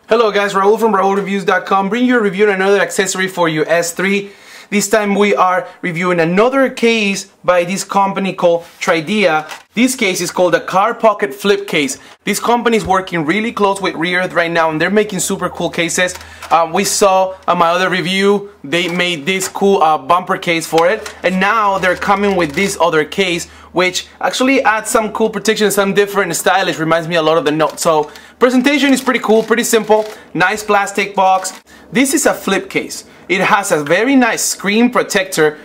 Hello guys, Raul from RaulReviews.com bringing you a review on another accessory for your S3. This time we are reviewing another case by this company called Tridea. This case is called the Car Pocket Flip Case. This company is working really close with Rearth right now and they're making super cool cases. We saw on my other review, they made this cool bumper case for it. And now they're coming with this other case, which actually adds some cool protection, some different stylish, reminds me a lot of the Note. So presentation is pretty cool, pretty simple, nice plastic box. This is a flip case. It has a very nice screen protector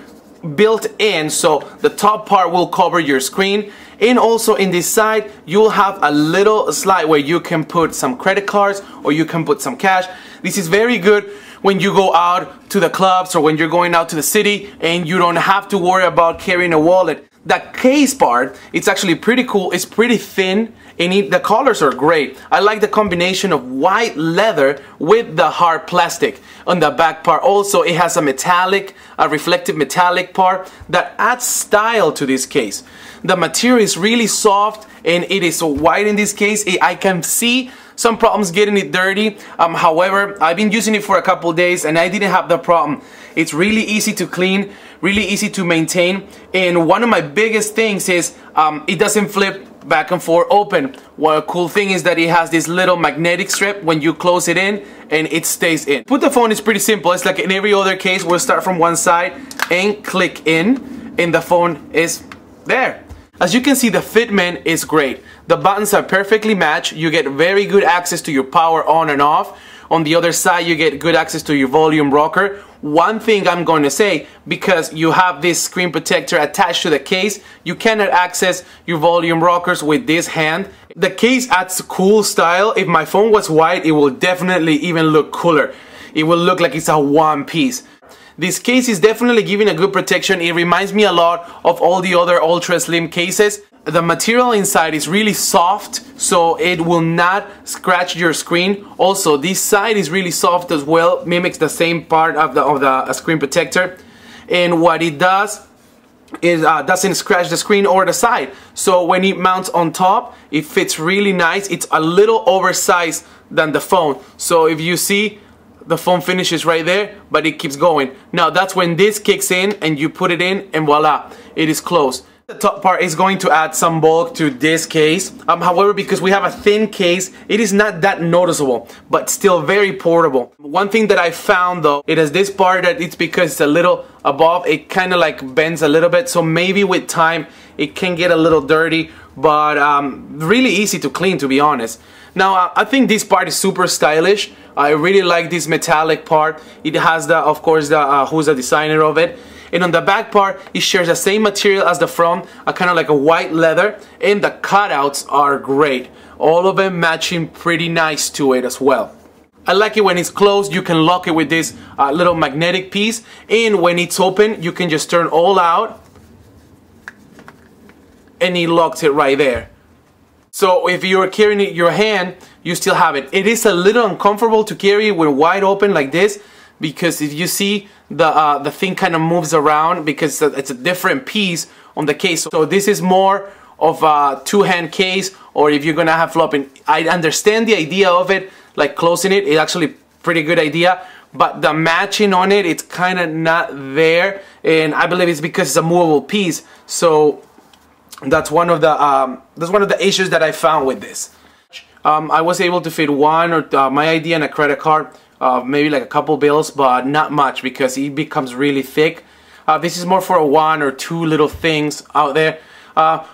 built in, so the top part will cover your screen. And also in this side, you'll have a little slide where you can put some credit cards or you can put some cash. This is very good when you go out to the clubs or when you're going out to the city and you don't have to worry about carrying a wallet. The case part, it's actually pretty cool. It's pretty thin and the colors are great. I like the combination of white leather with the hard plastic on the back part. Also, it has a reflective metallic part that adds style to this case. The material is really soft and it is white in this case. I can see some problems getting it dirty. However, I've been using it for a couple days and I didn't have the problem. It's really easy to clean, really easy to maintain, and one of my biggest things is it doesn't flip back and forth open. One cool thing is that it has this little magnetic strip when you close it in and it stays in. Put the phone is pretty simple. It's like in every other case. We'll start from one side and click in and the phone is there. As you can see, the fitment is great. The buttons are perfectly matched. You get very good access to your power on and off. On the other side, you get good access to your volume rocker. One thing I'm going to say, because you have this screen protector attached to the case, you cannot access your volume rockers with this hand. The case adds cool style. If my phone was white, it will definitely even look cooler. It will look like it's a one piece. This case is definitely giving a good protection. It reminds me a lot of all the other ultra slim cases. The material inside is really soft, so it will not scratch your screen. Also, this side is really soft as well, mimics the same part of the screen protector. And what it does is doesn't scratch the screen or the side. So when it mounts on top, it fits really nice. It's a little oversized than the phone. So if you see, the phone finishes right there, but it keeps going. Now that's when this kicks in and you put it in and voila, it is closed. The top part is going to add some bulk to this case. However, because we have a thin case, it is not that noticeable, but still very portable. One thing that I found though, it has this part that it's because it's a little above, it kind of like bends a little bit, so maybe with time it can get a little dirty, but really easy to clean, to be honest. Now, I think this part is super stylish. I really like this metallic part. It has the, of course, the who's the designer of it. And on the back part, it shares the same material as the front, kind of like a white leather, and the cutouts are great. All of them matching pretty nice to it as well. I like it when it's closed, you can lock it with this little magnetic piece, and when it's open, you can just turn all out, and it locks it right there. So if you're carrying it in your hand, you still have it. It is a little uncomfortable to carry it with wide open like this, because if you see the thing kind of moves around because it's a different piece on the case. So this is more of a two-hand case, or if you're gonna have flopping. I understand the idea of it, like closing it. It's actually a pretty good idea, but the matching on it, it's kind of not there, and I believe it's because it's a movable piece. So that's one of the issues that I found with this. I was able to fit one or my ID and a credit card, maybe like a couple bills, but not much because it becomes really thick. This is more for a one or two little things out there,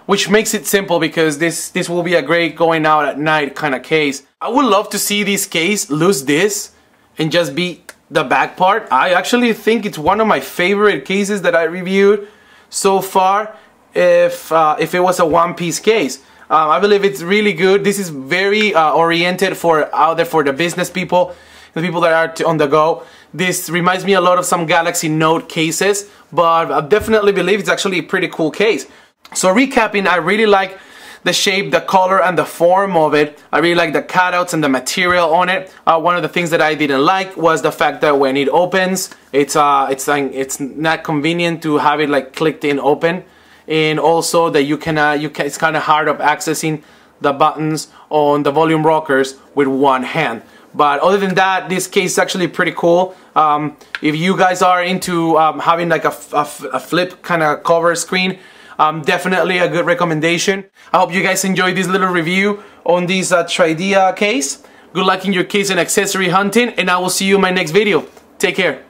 which makes it simple because this will be a great going out at night kind of case. I would love to see this case lose this and just be the back part. I actually think it's one of my favorite cases that I reviewed so far. If it was a one-piece case, I believe it's really good. This is very oriented for out there for the business people, the people that are on the go. This reminds me a lot of some Galaxy Note cases, but I definitely believe it's actually a pretty cool case. So recapping, I really like the shape, the color, and the form of it. I really like the cutouts and the material on it. One of the things that I didn't like was the fact that when it opens, it's not convenient to have it like clicked in open. And also that it's kind of hard of accessing the buttons on the volume rockers with one hand. But other than that, this case is actually pretty cool. If you guys are into having like a flip kind of cover screen, definitely a good recommendation. I hope you guys enjoyed this little review on this Tridea case. Good luck in your case and accessory hunting, and I will see you in my next video. Take care.